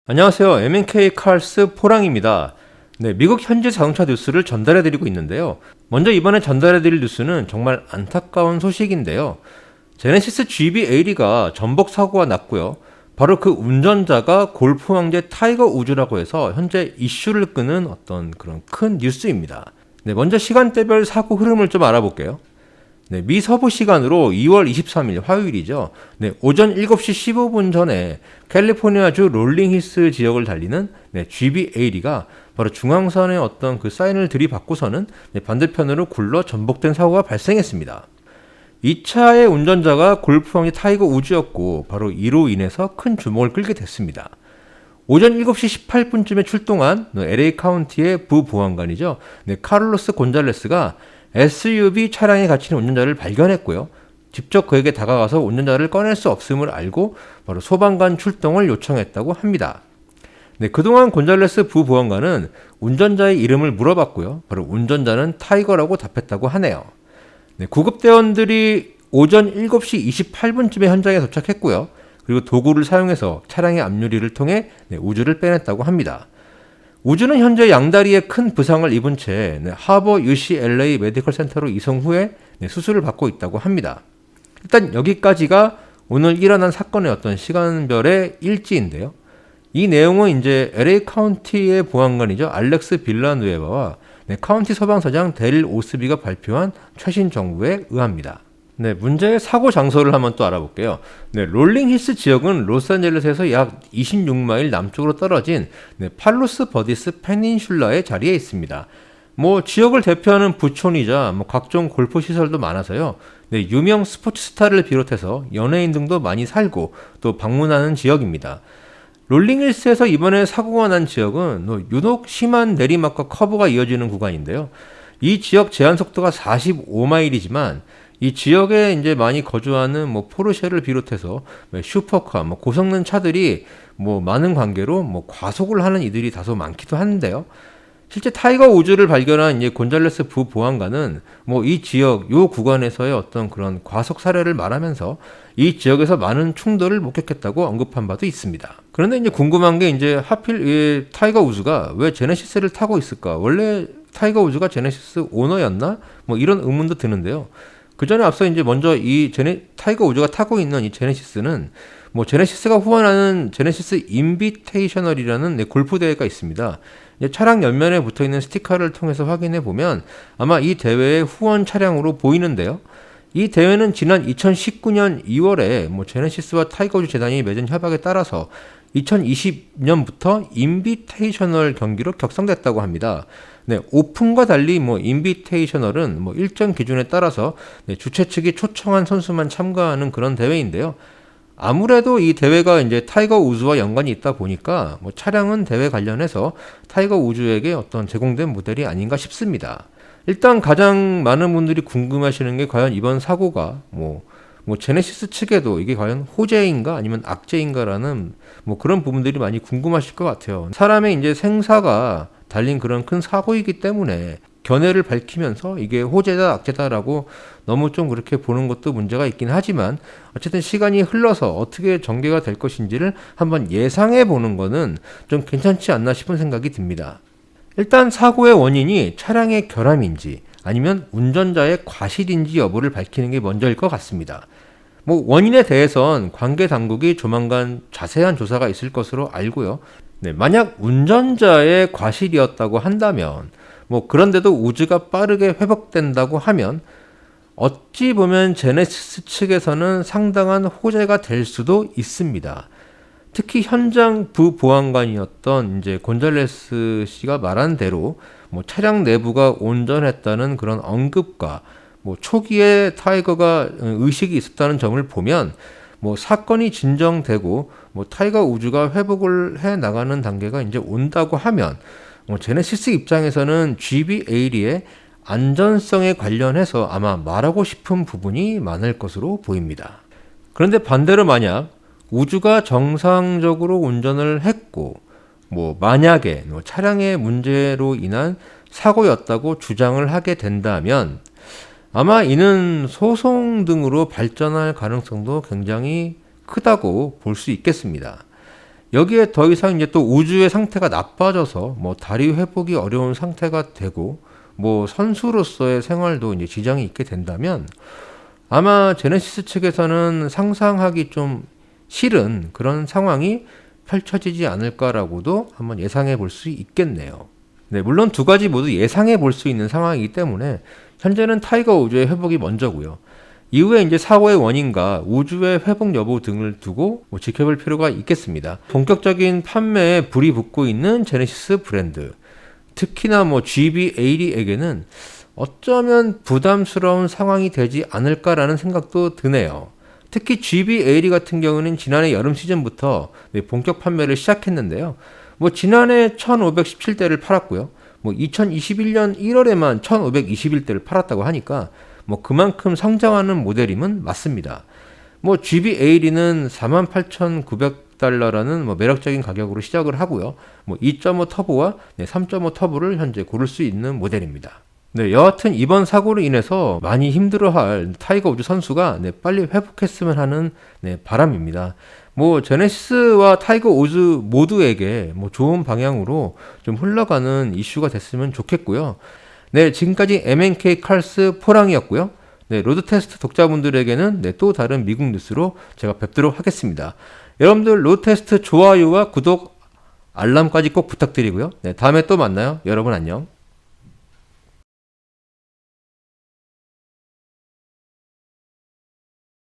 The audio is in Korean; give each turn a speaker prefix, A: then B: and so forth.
A: 안녕하세요. M&K 칼스 포랑입니다. 네, 미국 현지 자동차 뉴스를 전달해드리고 있는데요. 먼저 이번에 전달해드릴 뉴스는 정말 안타까운 소식인데요. 제네시스 GB80가 전복 사고가 났고요. 바로 그 운전자가 골프 왕제 타이거 우즈라고 해서 현재 이슈를 끄는 어떤 그런 큰 뉴스입니다. 네, 먼저 시간대별 사고 흐름을 좀 알아볼게요. 네, 미 서부 시간으로 2월 23일 화요일이죠. 네, 오전 7시 15분 전에 캘리포니아주 롤링힐스 지역을 달리는 GB80가 바로 중앙선의 어떤 그 사인을 들이받고서는 반대편으로 굴러 전복된 사고가 발생했습니다. 이 차의 운전자가 골프왕의 타이거 우즈였고 바로 이로 인해서 큰 주목을 끌게 됐습니다. 오전 7시 18분쯤에 출동한 LA 카운티의 부보안관이죠. 카를로스 곤잘레스가 SUV 차량에 갇힌 운전자를 발견했고요. 직접 그에게 다가가서 운전자를 꺼낼 수 없음을 알고 바로 소방관 출동을 요청했다고 합니다. 네, 그동안 곤잘레스 부보안관은 운전자의 이름을 물어봤고요. 바로 운전자는 타이거라고 답했다고 하네요. 네, 구급대원들이 오전 7시 28분쯤에 현장에 도착했고요. 그리고 도구를 사용해서 차량의 앞유리를 통해 우즈를 빼냈다고 합니다. 우즈는 현재 양다리에 큰 부상을 입은 채 하버 UCLA 메디컬 센터로 이송 후에 수술을 받고 있다고 합니다. 일단 여기까지가 오늘 일어난 사건의 어떤 시간별의 일지인데요. 이 내용은 이제 LA 카운티의 보안관이죠. 알렉스 빌라누에바와 카운티 소방서장 데릴 오스비가 발표한 최신 정보에 의합니다. 네, 문제의 사고 장소를 한번 또 알아볼게요. 네, 롤링힐스 지역은 로스앤젤레스에서 약 26마일 남쪽으로 떨어진 팔로스 버디스 페닌슐라의 자리에 있습니다. 지역을 대표하는 부촌이자 각종 골프 시설도 많아서요. 네, 유명 스포츠 스타를 비롯해서 연예인 등도 많이 살고 또 방문하는 지역입니다. 롤링힐스에서 이번에 사고가 난 지역은 유독 심한 내리막과 커브가 이어지는 구간인데요. 이 지역 제한 속도가 45마일이지만 이 지역에 이제 많이 거주하는 포르쉐를 비롯해서 슈퍼카, 고성능 차들이 많은 관계로 과속을 하는 이들이 다소 많기도 하는데요. 실제 타이거 우즈를 발견한 이제 곤잘레스 부보안관은 이 지역, 요 구간에서의 어떤 그런 과속 사례를 말하면서 이 지역에서 많은 충돌을 목격했다고 언급한 바도 있습니다. 그런데 이제 궁금한 게 이제 하필 이 타이거 우즈가 왜 제네시스를 타고 있을까? 원래 타이거 우즈가 제네시스 오너였나? 이런 의문도 드는데요. 그 전에 앞서 이제 먼저 타이거 우즈가 타고 있는 이 제네시스는 제네시스가 후원하는 제네시스 인비테이셔널이라는 골프 대회가 있습니다. 차량 옆면에 붙어 있는 스티커를 통해서 확인해 보면 아마 이 대회의 후원 차량으로 보이는데요. 이 대회는 지난 2019년 2월에 제네시스와 타이거 우즈 재단이 맺은 협약에 따라서 2020년부터 인비테이셔널 경기로 격상됐다고 합니다. 네, 오픈과 달리 인비테이셔널은 일정 기준에 따라서 주최 측이 초청한 선수만 참가하는 그런 대회인데요. 아무래도 이 대회가 이제 타이거 우즈와 연관이 있다 보니까 차량은 대회 관련해서 타이거 우즈에게 어떤 제공된 모델이 아닌가 싶습니다. 일단 가장 많은 분들이 궁금하시는 게 과연 이번 사고가 제네시스 측에도 이게 과연 호재인가 아니면 악재인가라는 그런 부분들이 많이 궁금하실 것 같아요. 사람의 이제 생사가 달린 그런 큰 사고이기 때문에 견해를 밝히면서 이게 호재다 악재다라고 너무 좀 그렇게 보는 것도 문제가 있긴 하지만 어쨌든 시간이 흘러서 어떻게 전개가 될 것인지를 한번 예상해 보는 거는 좀 괜찮지 않나 싶은 생각이 듭니다. 일단 사고의 원인이 차량의 결함인지 아니면 운전자의 과실인지 여부를 밝히는 게 먼저일 것 같습니다. 원인에 대해선 관계 당국이 조만간 자세한 조사가 있을 것으로 알고요. 네, 만약 운전자의 과실이었다고 한다면 그런데도 우즈가 빠르게 회복된다고 하면 어찌 보면 제네시스 측에서는 상당한 호재가 될 수도 있습니다. 특히 현장 부보안관이었던 이제 곤잘레스 씨가 말한 대로 차량 내부가 온전했다는 그런 언급과 초기에 타이거가 의식이 있었다는 점을 보면 사건이 진정되고 타이거 우즈가 회복을 해 나가는 단계가 이제 온다고 하면 제네시스 입장에서는 GB80의 안전성에 관련해서 아마 말하고 싶은 부분이 많을 것으로 보입니다. 그런데 반대로 만약 우즈가 정상적으로 운전을 했고 만약에 차량의 문제로 인한 사고였다고 주장을 하게 된다면 아마 이는 소송 등으로 발전할 가능성도 굉장히 크다고 볼 수 있겠습니다. 여기에 더 이상 이제 또 우주의 상태가 나빠져서 뭐 다리 회복이 어려운 상태가 되고 뭐 선수로서의 생활도 이제 지장이 있게 된다면 아마 제네시스 측에서는 상상하기 좀 싫은 그런 상황이 펼쳐지지 않을까라고도 한번 예상해 볼 수 있겠네요. 네, 물론 두 가지 모두 예상해 볼 수 있는 상황이기 때문에 현재는 타이거 우즈의 회복이 먼저고요. 이후에 이제 사고의 원인과 우주의 회복 여부 등을 두고 뭐 지켜볼 필요가 있겠습니다. 본격적인 판매에 불이 붙고 있는 제네시스 브랜드, 특히나 뭐 GB80에게는 어쩌면 부담스러운 상황이 되지 않을까라는 생각도 드네요. 특히 GB80 같은 경우는 지난해 여름 시즌부터 본격 판매를 시작했는데요. 뭐 지난해 1517대를 팔았고요. 뭐 2021년 1월에만 1521대를 팔았다고 하니까 뭐 그만큼 성장하는 모델임은 맞습니다. 뭐 GB80은 48,900달러라는 뭐 매력적인 가격으로 시작을 하고요. 뭐 2.5 터보와 3.5 터보를 현재 고를 수 있는 모델입니다. 네, 여하튼 이번 사고로 인해서 많이 힘들어할 타이거 우즈 선수가 빨리 회복했으면 하는 바람입니다. 뭐 제네시스와 타이거 우즈 모두에게 뭐 좋은 방향으로 좀 흘러가는 이슈가 됐으면 좋겠고요. 네, 지금까지 MNK 칼스 포랑이었고요. 네, 로드 테스트 독자분들에게는 또 다른 미국 뉴스로 제가 뵙도록 하겠습니다. 여러분들 로드 테스트 좋아요와 구독, 알람까지 꼭 부탁드리고요. 네, 다음에 또 만나요. 여러분 안녕.